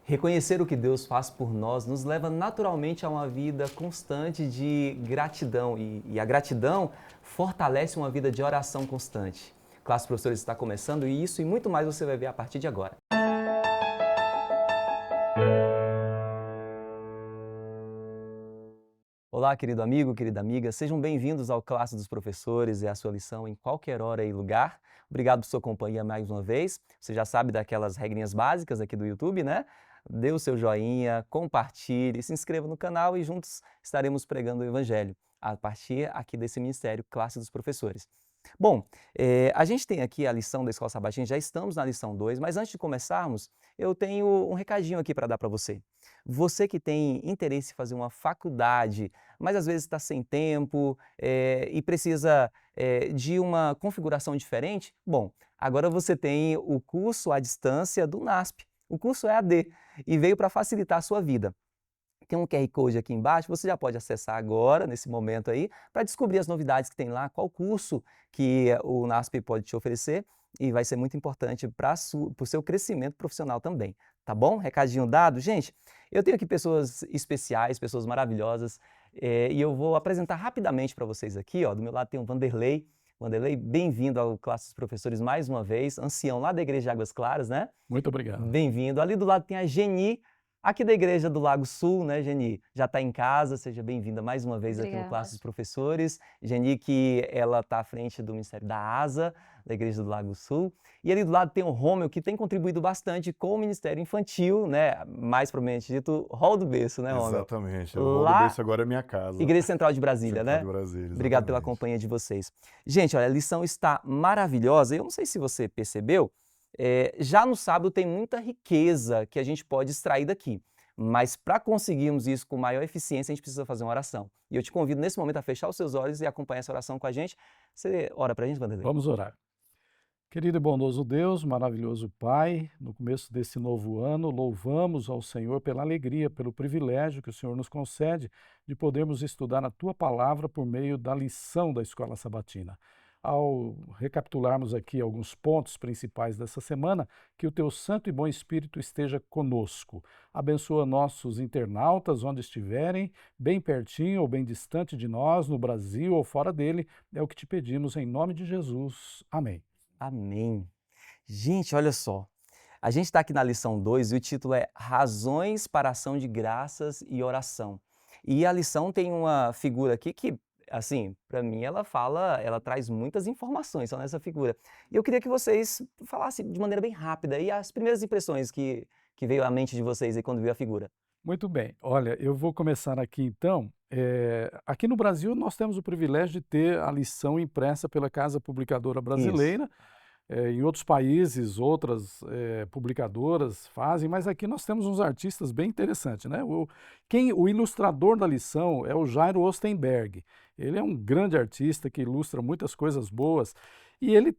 Reconhecer o que Deus faz por nós nos leva naturalmente a uma vida constante de gratidão e a gratidão fortalece uma vida de oração constante. Classe Professores está começando e isso e muito mais você vai ver a partir de agora. Olá, querido amigo, querida amiga, sejam bem-vindos ao Classe dos Professores e a sua lição em qualquer hora e lugar. Obrigado por sua companhia mais uma vez. Você já sabe daquelas regrinhas básicas aqui do YouTube, né? Dê o seu joinha, compartilhe, se inscreva no canal e juntos estaremos pregando o Evangelho a partir aqui desse Ministério Classe dos Professores. Bom, a gente tem aqui a lição da Escola Sabatina, já estamos na lição 2, mas antes de começarmos, eu tenho um recadinho aqui para dar para você. Você que tem interesse em fazer uma faculdade, mas às vezes está sem tempo e precisa de uma configuração diferente, bom, agora você tem o curso à distância do NASP. O curso é AD e veio para facilitar a sua vida. Tem um QR Code aqui embaixo, você já pode acessar agora, nesse momento aí, para descobrir as novidades que tem lá, qual curso que o NASP pode te oferecer e vai ser muito importante para o seu crescimento profissional também, tá bom? Recadinho dado? Gente, eu tenho aqui pessoas especiais, pessoas maravilhosas e eu vou apresentar rapidamente para vocês aqui, ó, do meu lado tem o Vanderlei. Vanderlei, bem-vindo ao Classe dos Professores mais uma vez, ancião lá da Igreja de Águas Claras, né? Muito obrigado. Bem-vindo. Ali do lado tem a Geni, aqui da Igreja do Lago Sul, né, Geni? Já está em casa, seja bem-vinda mais uma vez aqui no Classe dos Professores. Geni, que ela está à frente do Ministério da ASA, da Igreja do Lago Sul. E ali do lado tem o Rômio, que tem contribuído bastante com o Ministério Infantil, né? Mais propriamente dito, Hall do Berço, né, Rômio? Exatamente. O Hall do Berço agora é minha casa. Igreja Central de Brasília, Central né? de Brasília, Obrigado pela exatamente. companhia de vocês. Gente, olha, a lição está maravilhosa. Eu não sei se você percebeu, já no sábado tem muita riqueza que a gente pode extrair daqui. Mas para conseguirmos isso com maior eficiência, a gente precisa fazer uma oração. E eu te convido nesse momento a fechar os seus olhos e acompanhar essa oração com a gente. Você ora para a gente, Vanderlei? Vamos orar. Querido e bondoso Deus, maravilhoso Pai, no começo desse novo ano, louvamos ao Senhor pela alegria, pelo privilégio que o Senhor nos concede de podermos estudar a Tua Palavra por meio da lição da Escola Sabatina. Ao recapitularmos aqui alguns pontos principais dessa semana, que o Teu Santo e Bom Espírito esteja conosco. Abençoa nossos internautas onde estiverem, bem pertinho ou bem distante de nós, no Brasil ou fora dele, é o que te pedimos em nome de Jesus. Amém. Amém. Gente, olha só. A gente está aqui na lição 2 e o título é Razões para Ação de Graças e Oração. E a lição tem uma figura aqui que, assim, para mim ela traz muitas informações só nessa figura. E eu queria que vocês falassem de maneira bem rápida e as primeiras impressões que veio à mente de vocês aí quando viu a figura. Muito bem. Olha, eu vou começar aqui então. Aqui no Brasil nós temos o privilégio de ter a lição impressa pela Casa Publicadora Isso. Brasileira. Em outros países, outras publicadoras fazem, mas aqui nós temos uns artistas bem interessantes, né? O ilustrador da lição é o Jairo Ostenberg. Ele é um grande artista que ilustra muitas coisas boas e ele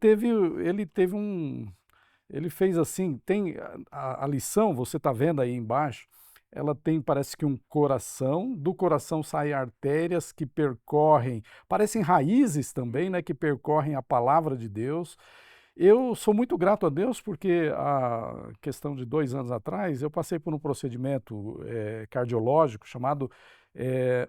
fez assim, tem a lição, você está vendo aí embaixo, ela tem, parece que um coração, do coração saem artérias que percorrem, parecem raízes também, né, que percorrem a palavra de Deus. Eu sou muito grato a Deus porque a questão de 2 anos atrás eu passei por um procedimento cardiológico chamado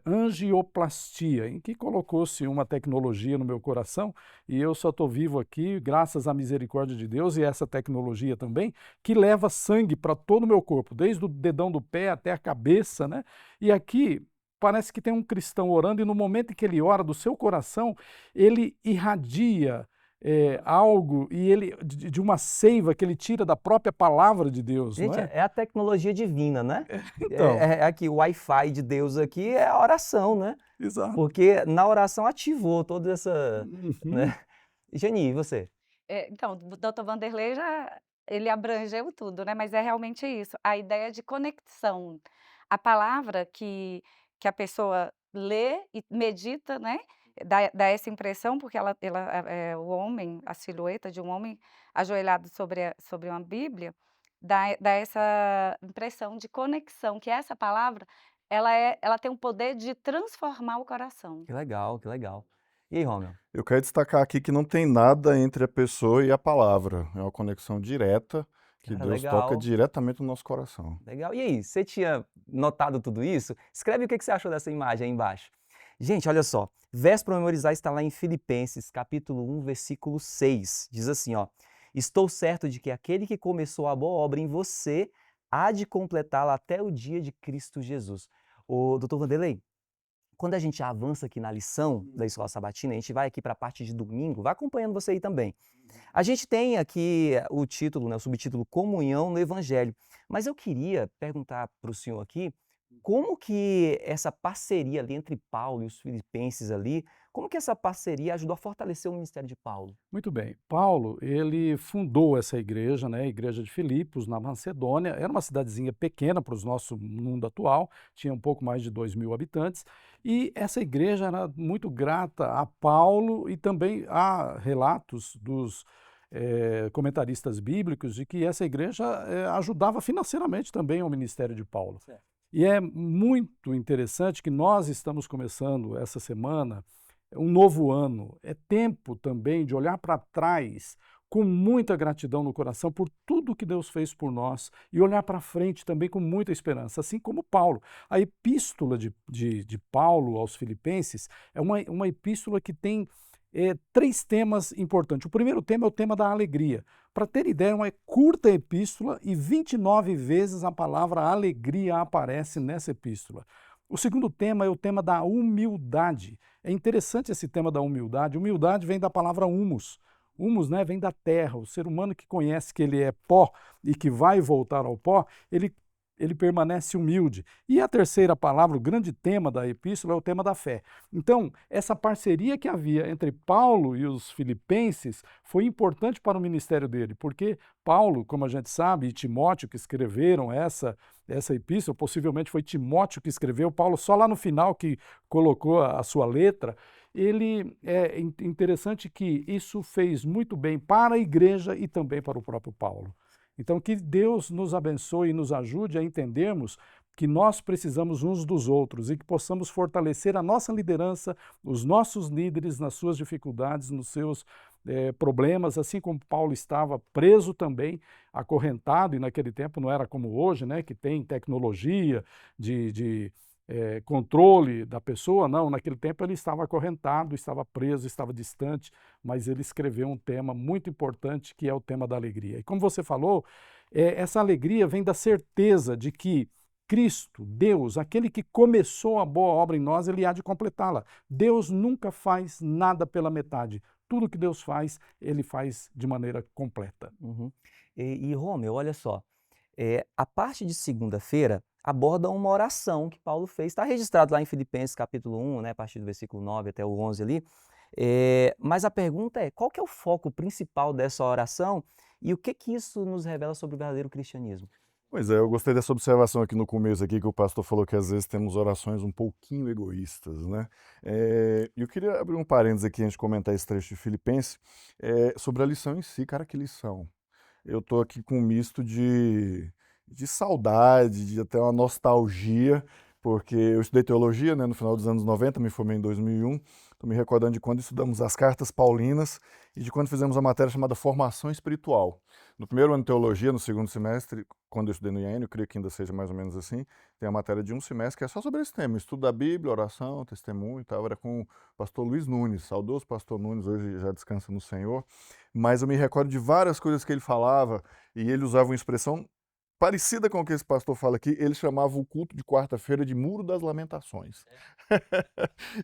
angioplastia, em que colocou-se uma tecnologia no meu coração e eu só estou vivo aqui graças à misericórdia de Deus e essa tecnologia também, que leva sangue para todo o meu corpo, desde o dedão do pé até a cabeça, né? E aqui parece que tem um cristão orando e no momento em que ele ora do seu coração, ele irradia algo e ele de uma seiva que ele tira da própria palavra de Deus, não Gente, é? é a tecnologia divina, né? Então, Aqui, o Wi-Fi de Deus aqui é a oração, né? exato. Porque na oração ativou toda essa, Uhum. né? Geni, e você? Então, o doutor Vanderlei ele abrangeu tudo, né, mas é realmente isso, a ideia de conexão. A palavra que a pessoa lê e medita, né, dá essa impressão, porque o homem, a silhueta de um homem ajoelhado sobre uma Bíblia, dá essa impressão de conexão, que essa palavra, ela tem o poder de transformar o coração. Que legal, que legal. E aí, Romeu? Eu quero destacar aqui que não tem nada entre a pessoa e a palavra, é uma conexão direta Que Cara, Deus toca legal, diretamente no nosso coração. legal. E aí, você tinha notado tudo isso? Escreve o que você achou dessa imagem aí embaixo. Gente, olha só, verso para memorizar está lá em Filipenses, capítulo 1, versículo 6. Diz assim, ó: Estou certo de que aquele que começou a boa obra em você há de completá-la até o dia de Cristo Jesus. Ô, doutor Vanderlei, quando a gente avança aqui na lição da Escola Sabatina, a gente vai aqui para a parte de domingo, vai acompanhando você aí também. A gente tem aqui o título, né, o subtítulo Comunhão no Evangelho, mas eu queria perguntar para o senhor aqui, como que essa parceria ali entre Paulo e os filipenses ali, como que essa parceria ajudou a fortalecer o ministério de Paulo? Muito bem. Paulo, ele fundou essa igreja, né, a igreja de Filipos, na Macedônia. Era uma cidadezinha pequena para o nosso mundo atual, tinha um pouco mais de 2.000 habitantes. E essa igreja era muito grata a Paulo e também há relatos dos comentaristas bíblicos de que essa igreja ajudava financeiramente também o ministério de Paulo. Certo. E é muito interessante que nós estamos começando essa semana um novo ano. É tempo também de olhar para trás com muita gratidão no coração por tudo que Deus fez por nós e olhar para frente também com muita esperança, assim como Paulo. A epístola de Paulo aos Filipenses é uma epístola que tem três temas importantes. O primeiro tema é o tema da alegria. Para ter ideia, é uma curta epístola e 29 vezes a palavra alegria aparece nessa epístola. O segundo tema é o tema da humildade. É interessante esse tema da humildade. Humildade vem da palavra humus. Humus, né, vem da terra. O ser humano que conhece que ele é pó e que vai voltar ao pó, ele permanece humilde. E a terceira palavra, o grande tema da epístola, é o tema da fé. Então, essa parceria que havia entre Paulo e os filipenses foi importante para o ministério dele, porque Paulo, como a gente sabe, e Timóteo, que escreveram essa epístola, possivelmente foi Timóteo que escreveu, Paulo só lá no final que colocou a sua letra. É interessante que isso fez muito bem para a igreja e também para o próprio Paulo. Então, que Deus nos abençoe e nos ajude a entendermos que nós precisamos uns dos outros e que possamos fortalecer a nossa liderança, os nossos líderes nas suas dificuldades, nos seus problemas, assim como Paulo estava preso também, acorrentado, e naquele tempo não era como hoje, né, que tem tecnologia de controle da pessoa. Não, naquele tempo ele estava acorrentado, estava preso, estava distante, mas ele escreveu um tema muito importante que é o tema da alegria. E como você falou, essa alegria vem da certeza de que Cristo, Deus, aquele que começou a boa obra em nós, ele há de completá-la. Deus nunca faz nada pela metade. Tudo que Deus faz, ele faz de maneira completa. Uhum. E Rômeu, olha só, a parte de segunda-feira aborda uma oração que Paulo fez, está registrado lá em Filipenses capítulo 1, né, a partir do versículo 9 até o 11 ali, mas a pergunta é, qual que é o foco principal dessa oração e o que que isso nos revela sobre o verdadeiro cristianismo? Pois é, eu gostei dessa observação aqui no começo aqui, que o pastor falou que às vezes temos orações um pouquinho egoístas, né? E eu queria abrir um parênteses aqui antes de comentar esse trecho de Filipenses, sobre a lição em si. Cara, que lição! Eu estou aqui com um misto de saudade, de até uma nostalgia, porque eu estudei teologia, né, no final dos anos 90, me formei em 2001, estou me recordando de quando estudamos as cartas paulinas e de quando fizemos a matéria chamada Formação Espiritual. No primeiro ano de teologia, no segundo semestre, quando eu estudei no IAN, eu creio que ainda seja mais ou menos assim, tem a matéria de um semestre que é só sobre esse tema, estudo da Bíblia, oração, testemunho e tal. Era com o pastor Luiz Nunes, saudoso pastor Nunes, hoje já descansa no Senhor, mas eu me recordo de várias coisas que ele falava e ele usava uma expressão parecida com o que esse pastor fala aqui. Ele chamava o culto de quarta-feira de Muro das Lamentações.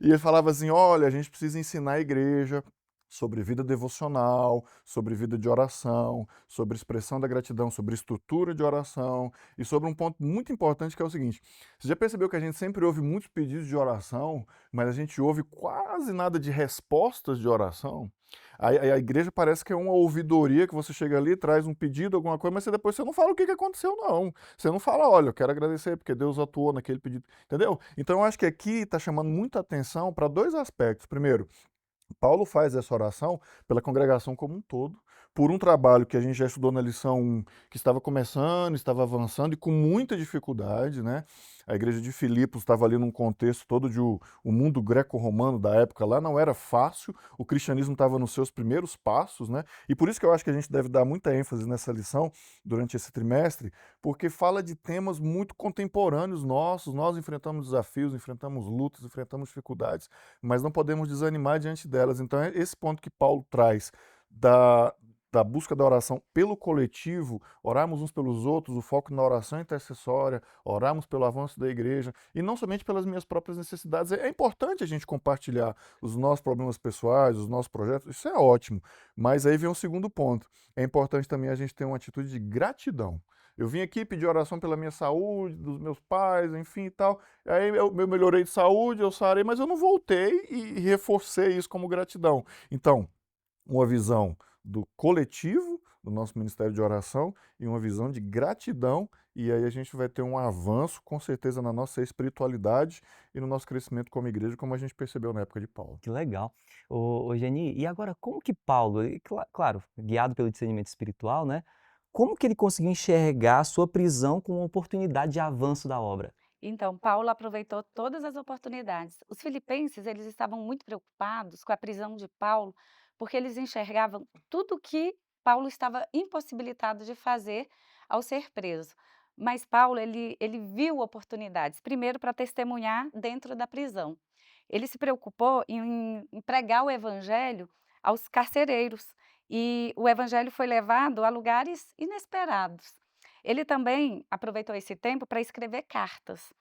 E ele falava assim, olha, a gente precisa ensinar a igreja sobre vida devocional, sobre vida de oração, sobre expressão da gratidão, sobre estrutura de oração e sobre um ponto muito importante que é o seguinte: você já percebeu que a gente sempre ouve muitos pedidos de oração, mas a gente ouve quase nada de respostas de oração? A igreja parece que é uma ouvidoria que você chega ali, traz um pedido, alguma coisa, mas depois você não fala o que aconteceu, não. Você não fala, olha, eu quero agradecer porque Deus atuou naquele pedido, entendeu? Então eu acho que aqui está chamando muita atenção para dois aspectos. Primeiro, Paulo faz essa oração pela congregação como um todo, por um trabalho que a gente já estudou na lição 1, que estava começando, estava avançando e com muita dificuldade, né? A igreja de Filipos estava ali num contexto todo de o mundo greco-romano da época lá, não era fácil, o cristianismo estava nos seus primeiros passos, né? E por isso que eu acho que a gente deve dar muita ênfase nessa lição durante esse trimestre, porque fala de temas muito contemporâneos nossos, nós enfrentamos desafios, enfrentamos lutas, enfrentamos dificuldades, mas não podemos desanimar diante delas. Então, é esse ponto que Paulo traz da busca da oração pelo coletivo, orarmos uns pelos outros, o foco na oração intercessória, orarmos pelo avanço da igreja, e não somente pelas minhas próprias necessidades. É importante a gente compartilhar os nossos problemas pessoais, os nossos projetos, isso é ótimo, mas aí vem um segundo ponto. É importante também a gente ter uma atitude de gratidão. Eu vim aqui pedir oração pela minha saúde, dos meus pais, enfim e tal. Aí eu melhorei de saúde, eu sarei, mas eu não voltei e reforcei isso como gratidão. Então, uma visão do coletivo, do nosso ministério de oração, e uma visão de gratidão, e aí a gente vai ter um avanço, com certeza, na nossa espiritualidade e no nosso crescimento como igreja, como a gente percebeu na época de Paulo. Que legal. Ô Geni, e agora como que Paulo, claro, guiado pelo discernimento espiritual, né? Como que ele conseguiu enxergar a sua prisão como uma oportunidade de avanço da obra? Então, Paulo aproveitou todas as oportunidades. Os filipenses, eles estavam muito preocupados com a prisão de Paulo, porque eles enxergavam tudo que Paulo estava impossibilitado de fazer ao ser preso. Mas Paulo, ele viu oportunidades, primeiro para testemunhar dentro da prisão. Ele se preocupou em pregar o evangelho aos carcereiros, e o evangelho foi levado a lugares inesperados. Ele também aproveitou esse tempo para escrever cartas.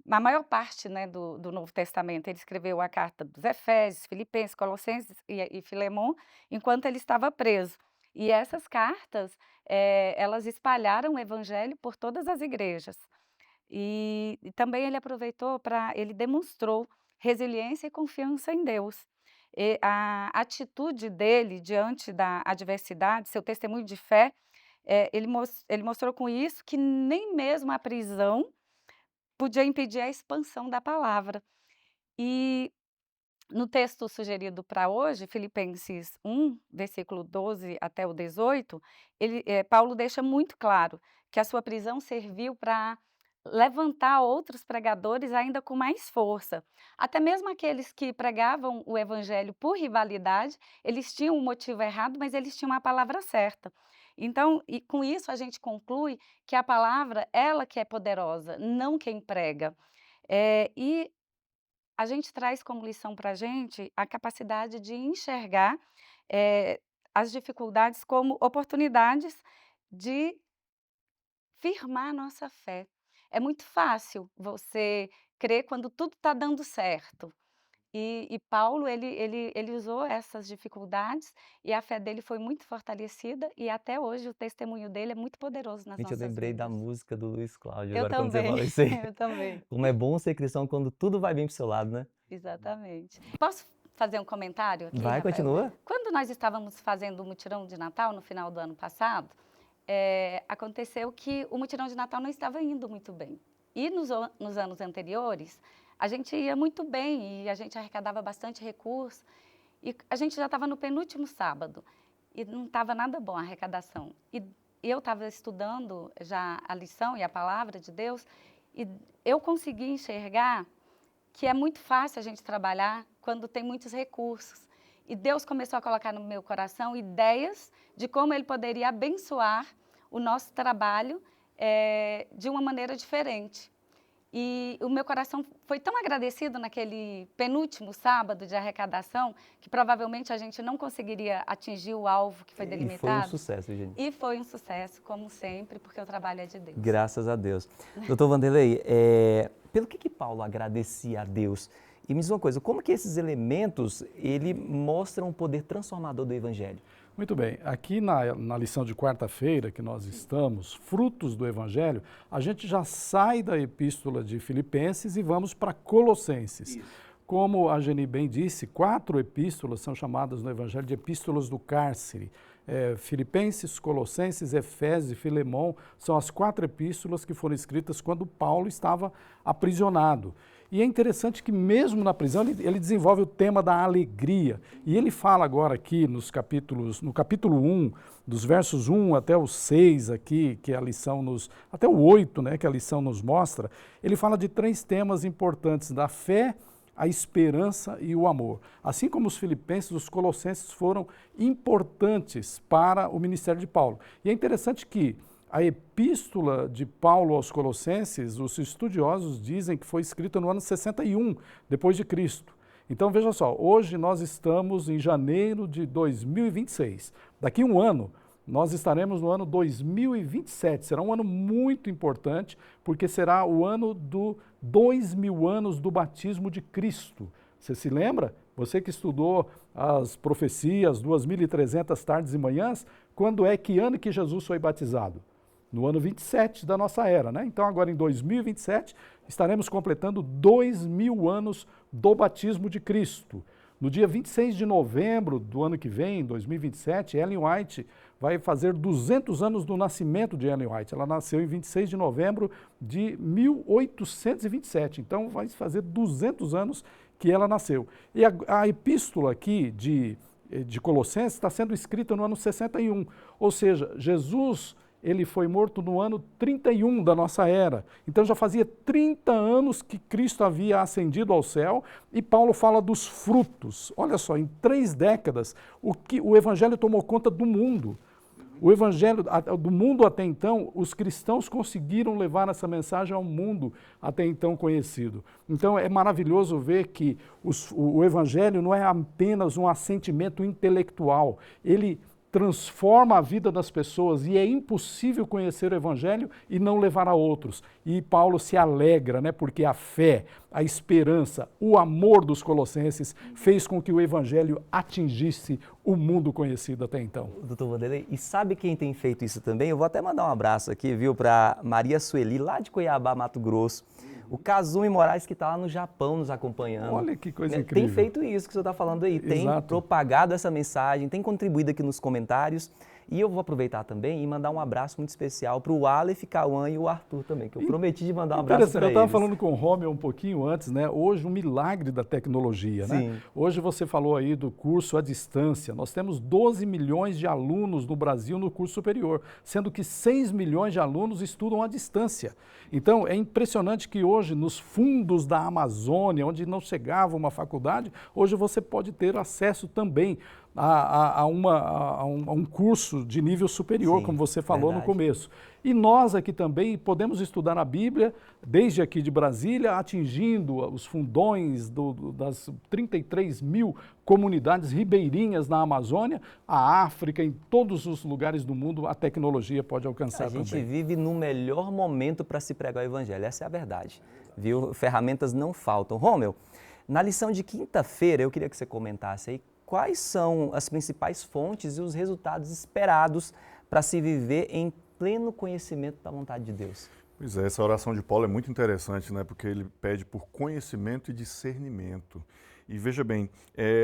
A maior parte, né, do Novo Testamento, ele escreveu a carta dos Efésios, Filipenses, Colossenses e Filemon, enquanto ele estava preso. E essas cartas, elas espalharam o evangelho por todas as igrejas. E também ele demonstrou resiliência e confiança em Deus. E a atitude dele diante da adversidade, seu testemunho de fé, ele mostrou com isso que nem mesmo a prisão podia impedir a expansão da palavra. E no texto sugerido para hoje, Filipenses 1, versículo 12 até o 18, Paulo deixa muito claro que a sua prisão serviu para levantar outros pregadores ainda com mais força. Até mesmo aqueles que pregavam o evangelho por rivalidade, eles tinham um motivo errado, mas eles tinham a palavra certa. Então, e com isso a gente conclui que a palavra, ela que é poderosa, não quem prega. E a gente traz como lição para a gente a capacidade de enxergar as dificuldades como oportunidades de firmar a nossa fé. É muito fácil você crer quando tudo está dando certo. E Paulo, ele usou essas dificuldades e a fé dele foi muito fortalecida e até hoje o testemunho dele é muito poderoso nas Gente, eu nossas lembrei da vidas. música do Luiz Cláudio, Eu agora quando você também, fala isso aí. eu também. Como é bom ser cristão quando tudo vai bem pro seu lado, né? Exatamente. Posso fazer um comentário aqui, Vai, Rafael? continua. Quando nós estávamos fazendo o mutirão de Natal no final do ano passado, aconteceu que o mutirão de Natal não estava indo muito bem. E nos anos anteriores, a gente ia muito bem e a gente arrecadava bastante recurso. E a gente já estava no penúltimo sábado e não estava nada bom a arrecadação. E eu estava estudando já a lição e a palavra de Deus e eu consegui enxergar que é muito fácil a gente trabalhar quando tem muitos recursos. E Deus começou a colocar no meu coração ideias de como Ele poderia abençoar o nosso trabalho de uma maneira diferente. E o meu coração foi tão agradecido naquele penúltimo sábado de arrecadação, que provavelmente a gente não conseguiria atingir o alvo que foi delimitado. E foi um sucesso, gente. E foi um sucesso, como sempre, porque o trabalho é de Deus. Graças a Deus. Doutor Vanderlei, pelo que Paulo agradecia a Deus? E me diz uma coisa, como que esses elementos, ele mostram o poder transformador do Evangelho? Muito bem, aqui na lição de quarta-feira que nós estamos, frutos do Evangelho, a gente já sai da epístola de Filipenses e vamos para Colossenses. Isso. Como a Geni bem disse, 4 epístolas são chamadas no Evangelho de epístolas do cárcere. Filipenses, Colossenses, Efésios e Filemão são as 4 epístolas que foram escritas quando Paulo estava aprisionado. E é interessante que mesmo na prisão ele desenvolve o tema da alegria. E ele fala agora aqui no capítulo 1, dos versos 1 até o 6 aqui, que a lição até o 8, né, que a lição nos mostra, ele fala de 3 temas importantes: da fé, a esperança e o amor. Assim como os filipenses, os colossenses foram importantes para o ministério de Paulo. E é interessante que a epístola de Paulo aos Colossenses, os estudiosos dizem que foi escrita no ano 61 depois de Cristo. Então veja só, hoje nós estamos em janeiro de 2026. Daqui a um ano nós estaremos no ano 2027. Será um ano muito importante, porque será o ano do 2000 anos do batismo de Cristo. Você se lembra? Você que estudou as profecias, 2.300 tardes e manhãs, que ano que Jesus foi batizado? No ano 27 da nossa era, né? Então agora em 2027 estaremos completando 2000 anos do batismo de Cristo. No dia 26 de novembro do ano que vem, 2027, Ellen White vai fazer 200 anos do nascimento de Ellen White. Ela nasceu em 26 de novembro de 1827, então vai fazer 200 anos que ela nasceu. E a epístola aqui de Colossenses está sendo escrita no ano 61, ou seja, Jesus ele foi morto no ano 31 da nossa era. Então já fazia 30 anos que Cristo havia ascendido ao céu e Paulo fala dos frutos. Olha só, em 3 décadas o evangelho tomou conta do mundo. O evangelho do mundo até então, os cristãos conseguiram levar essa mensagem ao mundo até então conhecido. Então é maravilhoso ver que o evangelho não é apenas um assentimento intelectual, ele transforma a vida das pessoas e é impossível conhecer o evangelho e não levar a outros. E Paulo se alegra, né, porque a fé, a esperança, o amor dos colossenses fez com que o evangelho atingisse o mundo conhecido até então. Doutor Vanderlei, e sabe quem tem feito isso também? Eu vou até mandar um abraço aqui, viu, para Maria Sueli, lá de Cuiabá, Mato Grosso. O Kazumi Moraes, que está lá no Japão nos acompanhando. Olha que coisa incrível. Tem feito isso que o senhor está falando aí, tem propagado essa mensagem, tem contribuído aqui nos comentários. E eu vou aproveitar também e mandar um abraço muito especial para o Aleph, Cauã e o Arthur também, que eu prometi de mandar um abraço para eles. Eu estava falando com o Romeu um pouquinho antes, né? Hoje um milagre da tecnologia, Sim. né? Hoje você falou aí do curso à distância. Nós temos 12 milhões de alunos no Brasil no curso superior, sendo que 6 milhões de alunos estudam à distância. Então é impressionante que hoje nos fundos da Amazônia, onde não chegava uma faculdade, hoje você pode ter acesso também a um curso de nível superior, sim, como você falou no começo. E nós aqui também podemos estudar a Bíblia, desde aqui de Brasília, atingindo os fundões das 33 mil comunidades ribeirinhas na Amazônia, a África, em todos os lugares do mundo, a tecnologia pode alcançar também. A gente vive no melhor momento para se pregar o Evangelho, essa é a verdade, viu? Ferramentas não faltam. Romeu, na lição de quinta-feira, eu queria que você comentasse aí quais são as principais fontes e os resultados esperados para se viver em pleno conhecimento da vontade de Deus. Pois é, essa oração de Paulo é muito interessante, né? Porque ele pede por conhecimento e discernimento. E veja bem,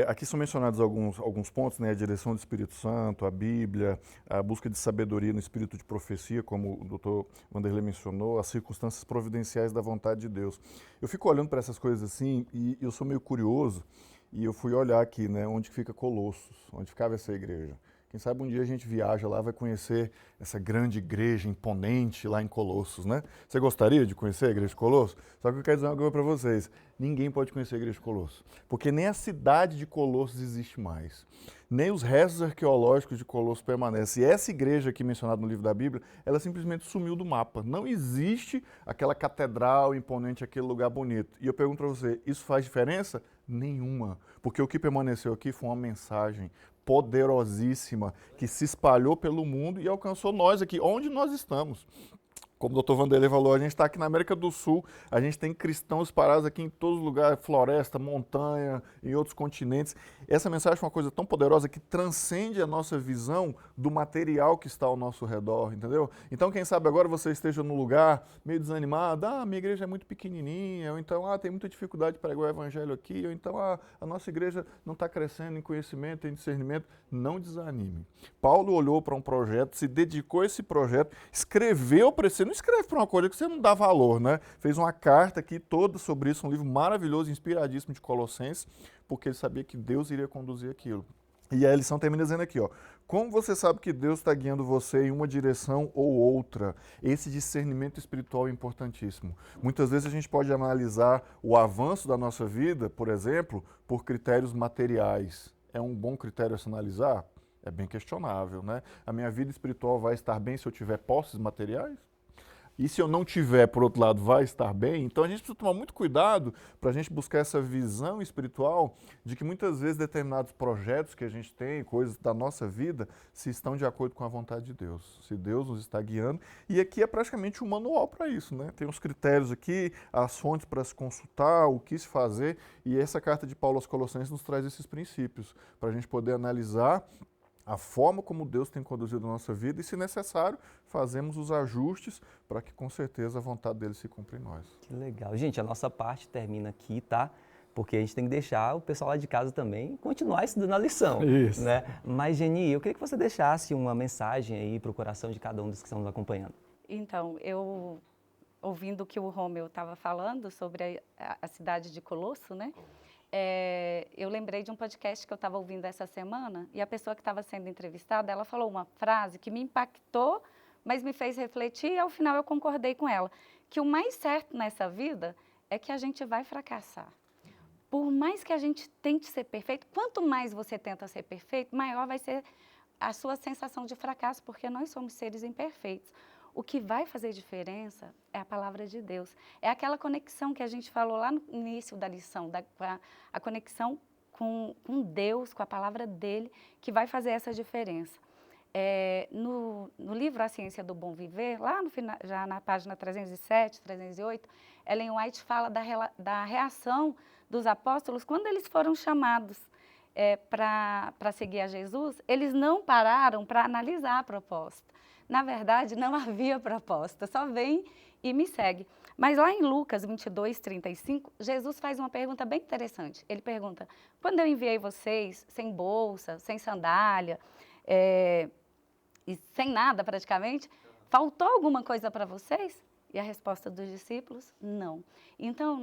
aqui são mencionados alguns pontos, né? A direção do Espírito Santo, a Bíblia, a busca de sabedoria no espírito de profecia, como o doutor Vanderlei mencionou, as circunstâncias providenciais da vontade de Deus. Eu fico olhando para essas coisas assim e eu sou meio curioso. E eu fui olhar aqui, né, onde fica Colossos, onde ficava essa igreja. Quem sabe um dia a gente viaja lá, vai conhecer essa grande igreja imponente lá em Colossos, né? Você gostaria de conhecer a igreja de Colossos? Só que eu quero dizer uma coisa para vocês, ninguém pode conhecer a igreja de Colossos, porque nem a cidade de Colossos existe mais, nem os restos arqueológicos de Colossos permanecem. E essa igreja aqui mencionada no livro da Bíblia, ela simplesmente sumiu do mapa. Não existe aquela catedral imponente, aquele lugar bonito. E eu pergunto para você, isso faz diferença? Nenhuma, porque o que permaneceu aqui foi uma mensagem poderosíssima que se espalhou pelo mundo e alcançou nós aqui, onde nós estamos. Como o doutor Vanderlei falou, a gente está aqui na América do Sul, a gente tem cristãos parados aqui em todos os lugares, floresta, montanha, em outros continentes. Essa mensagem é uma coisa tão poderosa que transcende a nossa visão do material que está ao nosso redor, entendeu? Então, quem sabe agora você esteja num lugar meio desanimado, minha igreja é muito pequenininha, ou então, tem muita dificuldade de pregar o evangelho aqui, ou então, a nossa igreja não está crescendo em conhecimento, em discernimento. Não desanime. Paulo olhou para um projeto, se dedicou a esse projeto, escreveu para esse. Não escreve para uma coisa que você não dá valor, né? Fez uma carta aqui toda sobre isso, um livro maravilhoso, inspiradíssimo de Colossenses, porque ele sabia que Deus iria conduzir aquilo. E a lição termina dizendo aqui, como você sabe que Deus está guiando você em uma direção ou outra? Esse discernimento espiritual é importantíssimo. Muitas vezes a gente pode analisar o avanço da nossa vida, por exemplo, por critérios materiais. É um bom critério a se analisar? É bem questionável, né? A minha vida espiritual vai estar bem se eu tiver posses materiais? E se eu não tiver, por outro lado, vai estar bem? Então a gente precisa tomar muito cuidado para a gente buscar essa visão espiritual de que muitas vezes determinados projetos que a gente tem, coisas da nossa vida, se estão de acordo com a vontade de Deus. Se Deus nos está guiando. E aqui é praticamente um manual para isso, né? Tem os critérios aqui, as fontes para se consultar, o que se fazer. E essa carta de Paulo aos Colossenses nos traz esses princípios para a gente poder analisar a forma como Deus tem conduzido a nossa vida e, se necessário, fazemos os ajustes para que, com certeza, a vontade dele se cumpra em nós. Que legal. Gente, a nossa parte termina aqui, tá? Porque a gente tem que deixar o pessoal lá de casa também continuar estudando a lição. Isso. Né? Mas, Geni, eu queria que você deixasse uma mensagem aí para o coração de cada um dos que estão nos acompanhando. Então, eu, ouvindo o que o Romeu estava falando sobre a cidade de Colosso, né? Eu lembrei de um podcast que eu estava ouvindo essa semana e a pessoa que estava sendo entrevistada, ela falou uma frase que me impactou, mas me fez refletir e ao final eu concordei com ela, que o mais certo nessa vida é que a gente vai fracassar. Por mais que a gente tente ser perfeito, quanto mais você tenta ser perfeito, maior vai ser a sua sensação de fracasso, porque nós somos seres imperfeitos. O que vai fazer diferença é a palavra de Deus. É aquela conexão que a gente falou lá no início da lição, a conexão com Deus, com a palavra dele, que vai fazer essa diferença. No livro A Ciência do Bom Viver, lá no final, já na página 307, 308, Ellen White fala da reação dos apóstolos quando eles foram chamados para seguir a Jesus. Eles não pararam para analisar a proposta. Na verdade, não havia proposta, só vem e me segue. Mas lá em Lucas 22, 35, Jesus faz uma pergunta bem interessante. Ele pergunta, quando eu enviei vocês sem bolsa, sem sandália, e sem nada praticamente, faltou alguma coisa para vocês? E a resposta dos discípulos, não. Então,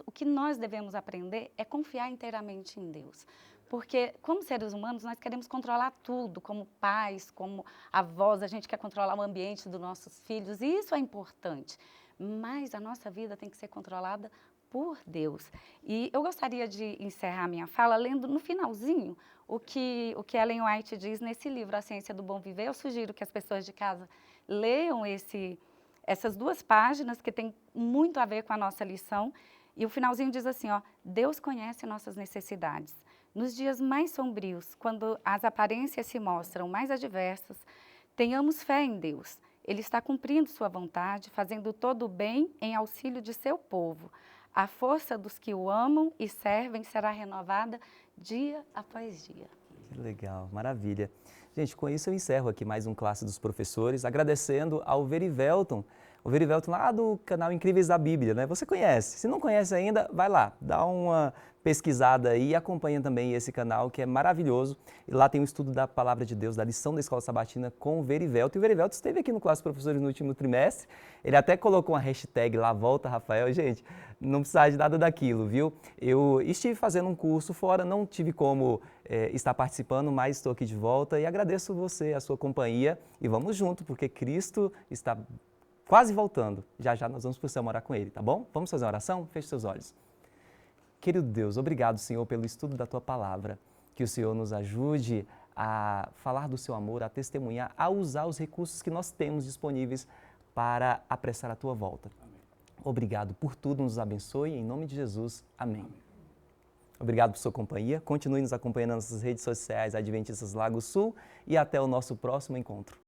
o que nós devemos aprender é confiar inteiramente em Deus. Porque, como seres humanos, nós queremos controlar tudo, como pais, como avós, a gente quer controlar o ambiente dos nossos filhos, e isso é importante. Mas a nossa vida tem que ser controlada por Deus. E eu gostaria de encerrar minha fala lendo no finalzinho o que Ellen White diz nesse livro, A Ciência do Bom Viver. Eu sugiro que as pessoas de casa leiam essas 2 páginas, que tem muito a ver com a nossa lição. E o finalzinho diz assim, Deus conhece nossas necessidades. Nos dias mais sombrios, quando as aparências se mostram mais adversas, tenhamos fé em Deus. Ele está cumprindo sua vontade, fazendo todo o bem em auxílio de seu povo. A força dos que o amam e servem será renovada dia após dia. Que legal, maravilha. Gente, com isso eu encerro aqui mais um Classe dos Professores, agradecendo ao Verivelton. O Verivelton lá do canal Incríveis da Bíblia, né? Você conhece? Se não conhece ainda, vai lá, dá uma pesquisada aí e acompanha também esse canal que é maravilhoso. E lá tem um estudo da Palavra de Deus, da lição da Escola Sabatina com o Verivelton. E o Verivelton esteve aqui no Classe dos Professores no último trimestre. Ele até colocou uma hashtag lá, Volta Rafael. Gente, não precisava de nada daquilo, viu? Eu estive fazendo um curso fora, não tive como estar participando, mas estou aqui de volta e agradeço você, a sua companhia. E vamos junto, porque Cristo está quase voltando. Já já nós vamos para o céu morar com Ele, tá bom? Vamos fazer uma oração? Feche seus olhos. Querido Deus, obrigado, Senhor, pelo estudo da Tua Palavra. Que o Senhor nos ajude a falar do Seu amor, a testemunhar, a usar os recursos que nós temos disponíveis para apressar a Tua volta. Amém. Obrigado por tudo, nos abençoe. Em nome de Jesus, amém. Obrigado por sua companhia. Continue nos acompanhando nas nossas redes sociais Adventistas Lago Sul e até o nosso próximo encontro.